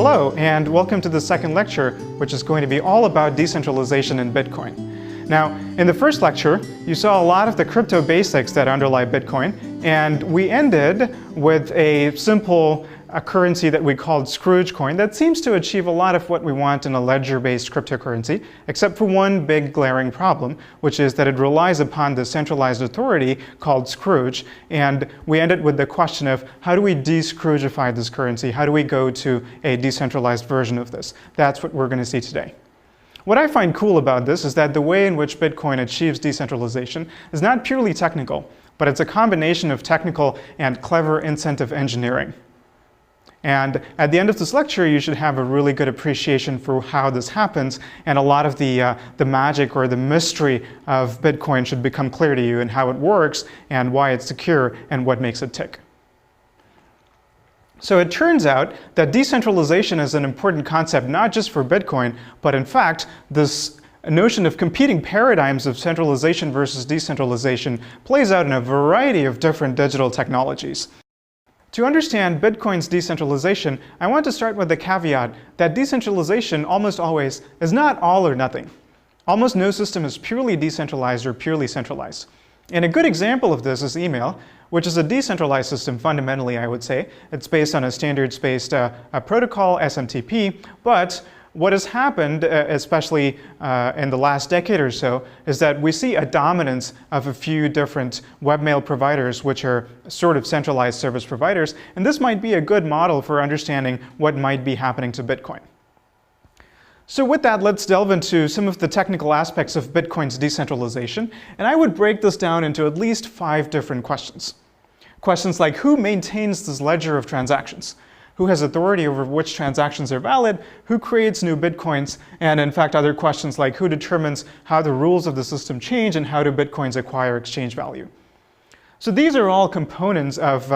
Hello, and welcome to the second lecture, which is going to be all about decentralization in Bitcoin. Now, in the first lecture, you saw a lot of the crypto basics that underlie Bitcoin, and we ended with a simple currency that we called Scrooge coin that seems to achieve a lot of what we want in a ledger-based cryptocurrency, except for one big glaring problem, which is that it relies upon the centralized authority called Scrooge. And we ended with the question of how do we de-Scroogify this currency? How do we go to a decentralized version of this? That's what we're going to see today. What I find cool about this is that the way in which Bitcoin achieves decentralization is not purely technical, but it's a combination of technical and clever incentive engineering. And at the end of this lecture, you should have a really good appreciation for how this happens, and a lot of the magic or the mystery of Bitcoin should become clear to you, and how it works, and why it's secure, and what makes it tick. So it turns out that decentralization is an important concept not just for Bitcoin, but in fact, this notion of competing paradigms of centralization versus decentralization plays out in a variety of different digital technologies. To understand Bitcoin's decentralization, I want to start with the caveat that decentralization almost always is not all or nothing. Almost no system is purely decentralized or purely centralized. And a good example of this is email, which is a decentralized system fundamentally, I would say. It's based on a standards-based protocol, SMTP, but what has happened, especially in the last decade or so, is that we see a dominance of a few different webmail providers, which are sort of centralized service providers, and this might be a good model for understanding what might be happening to Bitcoin. So with that, let's delve into some of the technical aspects of Bitcoin's decentralization, and I would break this down into at least 5 different questions. Questions like, who maintains this ledger of transactions? Who has authority over which transactions are valid? Who creates new Bitcoins? And in fact, other questions like who determines how the rules of the system change and how do Bitcoins acquire exchange value? So these are all components of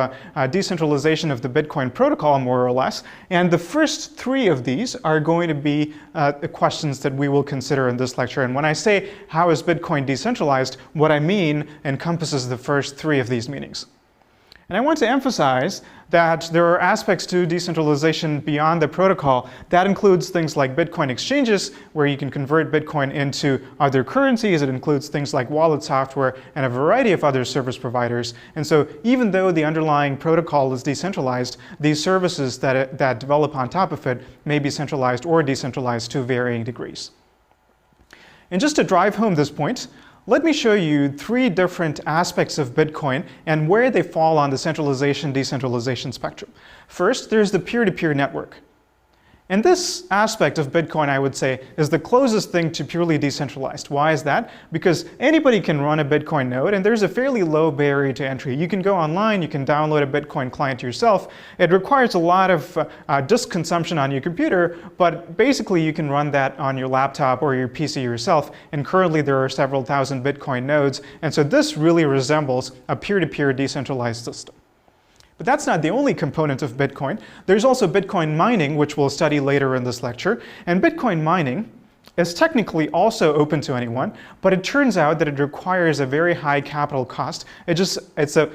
decentralization of the Bitcoin protocol, more or less. And the first 3 of these are going to be the questions that we will consider in this lecture. And when I say how is Bitcoin decentralized, what I mean encompasses the first 3 of these meanings. And I want to emphasize that there are aspects to decentralization beyond the protocol. That includes things like Bitcoin exchanges, where you can convert Bitcoin into other currencies. It includes things like wallet software and a variety of other service providers. And so even though the underlying protocol is decentralized, these services that develop on top of it may be centralized or decentralized to varying degrees. And just to drive home this point, let me show you 3 different aspects of Bitcoin and where they fall on the centralization-decentralization spectrum. First, there's the peer-to-peer network. And this aspect of Bitcoin, I would say, is the closest thing to purely decentralized. Why is that? Because anybody can run a Bitcoin node, and there's a fairly low barrier to entry. You can go online, you can download a Bitcoin client yourself. It requires a lot of disk consumption on your computer, but basically you can run that on your laptop or your PC yourself. And currently there are several thousand Bitcoin nodes, and so this really resembles a peer-to-peer decentralized system. But that's not the only component of Bitcoin. There's also Bitcoin mining, which we'll study later in this lecture. And Bitcoin mining is technically also open to anyone, but it turns out that it requires a very high capital cost. It's a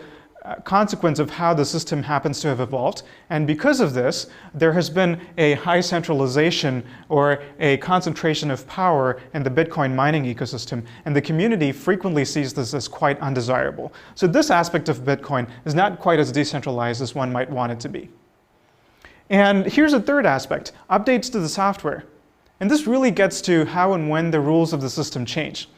consequence of how the system happens to have evolved. And because of this, there has been a high centralization or a concentration of power in the Bitcoin mining ecosystem. And the community frequently sees this as quite undesirable. So this aspect of Bitcoin is not quite as decentralized as one might want it to be. And here's a third aspect, updates to the software. And this really gets to how and when the rules of the system change.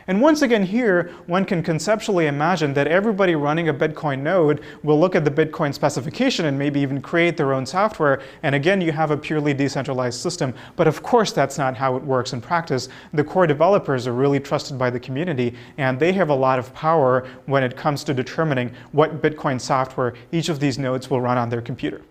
And once again here, one can conceptually imagine that everybody running a Bitcoin node will look at the Bitcoin specification and maybe even create their own software. And again, you have a purely decentralized system. But of course, that's not how it works in practice. The core developers are really trusted by the community, and they have a lot of power when it comes to determining what Bitcoin software each of these nodes will run on their computer.